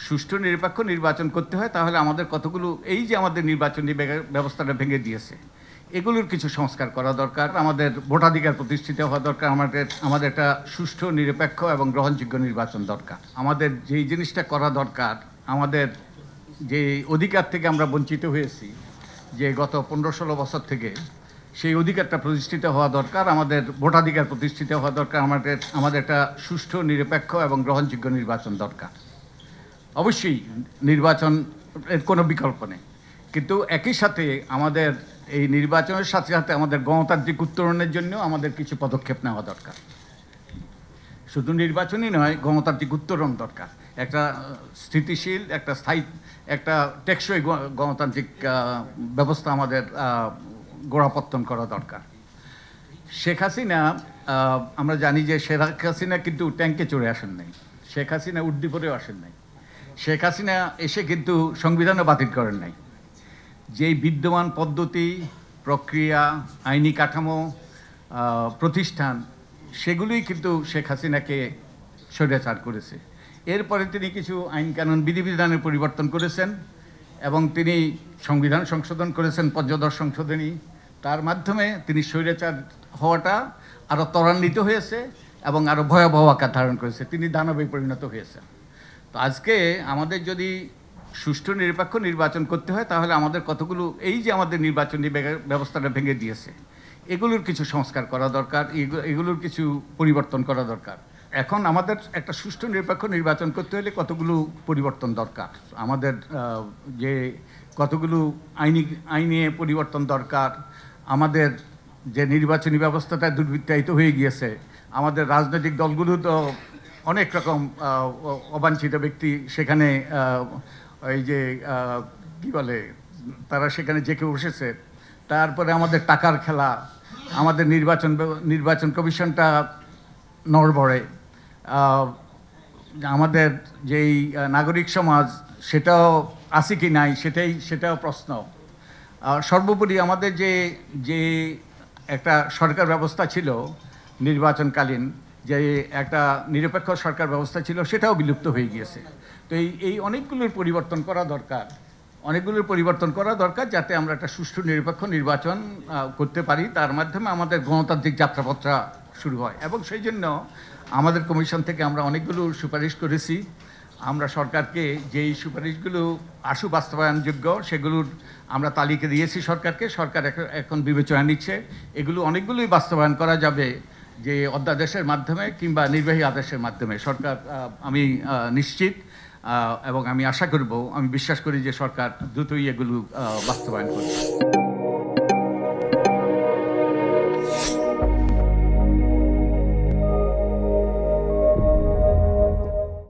সুষ্ঠু নিরপেক্ষ নির্বাচন করতে হয় তাহলে আমাদের কতগুলো এই যে আমাদের নির্বাচনী ব্যবস্থাটা ভেঙে দিয়েছে এগুলোর কিছু সংস্কার করা দরকার। আমাদের ভোটাধিকার প্রতিষ্ঠিত হওয়া দরকার। আমাদের একটা সুষ্ঠু নিরপেক্ষ এবং গ্রহণযোগ্য নির্বাচন দরকার। আমাদের যেই জিনিসটা করা দরকার, আমাদের যে অধিকার থেকে আমরা বঞ্চিত হয়েছি যে গত 15-16 বছর থেকে, সেই অধিকারটা প্রতিষ্ঠিত হওয়া দরকার। আমাদের ভোটাধিকার প্রতিষ্ঠিত হওয়া দরকার। আমাদের একটা সুষ্ঠু নিরপেক্ষ এবং গ্রহণযোগ্য নির্বাচন দরকার। অবশ্যই নির্বাচন এর কোনো বিকল্প নেই, কিন্তু একই সাথে আমাদের এই নির্বাচনের সাথে সাথে আমাদের গণতান্ত্রিক উত্তরণের জন্য আমাদের কিছু পদক্ষেপ নেওয়া দরকার। শুধু নির্বাচনই নয়, গণতান্ত্রিক উত্তরণ দরকার। একটা স্থিতিশীল, একটা স্থায়ী, একটা টেকসই গণতান্ত্রিক ব্যবস্থা আমাদের গোড়াপত্তন করা দরকার। শেখ হাসিনা, আমরা জানি যে শেখ হাসিনা কিন্তু ট্যাঙ্কে চড়ে আসেন নাই, শেখ হাসিনা উর্দি পরেও আসেন নাই। শেখ হাসিনা এসে কিন্তু সংবিধানও বাতিল করেন নাই। যেই বিদ্যমান পদ্ধতি, প্রক্রিয়া, আইনি কাঠামো, প্রতিষ্ঠান, সেগুলোই কিন্তু শেখ হাসিনাকে স্বৈরাচার করেছে। এরপরে তিনি কিছু আইনকানুন বিধিবিধানের পরিবর্তন করেছেন এবং তিনি সংবিধান সংশোধন করেছেন, পঞ্চদশ সংশোধনী। তার মাধ্যমে তিনি স্বৈরাচার হওয়াটা আরও ত্বরান্বিত হয়েছে এবং আরও ভয়াবহ আকার ধারণ করেছে। তিনি দানবে পরিণত হয়েছেন। তো আজকে আমাদের যদি সুষ্ঠু নিরপেক্ষ নির্বাচন করতে হয় তাহলে আমাদের কতগুলো এই যে আমাদের নির্বাচনী ব্যবস্থাটা ভেঙে দিয়েছে এগুলোর কিছু সংস্কার করা দরকার, এগুলোর কিছু পরিবর্তন করা দরকার। এখন আমাদের একটা সুষ্ঠু নিরপেক্ষ নির্বাচন করতে হলে কতগুলো পরিবর্তন দরকার। আমাদের যে কতগুলো আইনে পরিবর্তন দরকার। আমাদের যে নির্বাচনী ব্যবস্থাটা দুর্বৃত্তায়িত হয়ে গিয়েছে, আমাদের রাজনৈতিক দলগুলো তো অনেক রকম অবাঞ্ছিত ব্যক্তি সেখানে, এই যে কী বলে, তারা সেখানে জেঁকে বসেছে। তারপরে আমাদের টাকার খেলা, আমাদের নির্বাচন কমিশনটা নড়বড়ে, আমাদের যেই নাগরিক সমাজ সেটাও আছে কি নাই সেটাও প্রশ্ন। সর্বোপরি আমাদের যে একটা সরকার ব্যবস্থা ছিল নির্বাচনকালীন, যে একটা নিরপেক্ষ সরকার ব্যবস্থা ছিল, সেটাও বিলুপ্ত হয়ে গিয়েছে। তো এই অনেকগুলোর পরিবর্তন করা দরকার যাতে আমরা একটা সুষ্ঠু নিরপেক্ষ নির্বাচন করতে পারি। তার মাধ্যমে আমাদের গণতান্ত্রিক যাত্রাপত্রা শুরু হয় এবং সেই জন্য আমাদের কমিশন থেকে আমরা অনেকগুলো সুপারিশ করেছি। আমরা সরকারকে যেই সুপারিশগুলো আশু বাস্তবায়নযোগ্য সেগুলোর আমরা তালিকা দিয়েছি সরকারকে। সরকার এখন বিবেচনা নিচ্ছে। এগুলো অনেকগুলোই বাস্তবায়ন করা যাবে যে অধ্যাদেশের মাধ্যমে কিংবা নির্বাহী আদেশের মাধ্যমে। সরকার, আমি নিশ্চিত এবং আমি আশা করব, আমি বিশ্বাস করি যে সরকার দ্রুতই এগুলো বাস্তবায়ন করবে।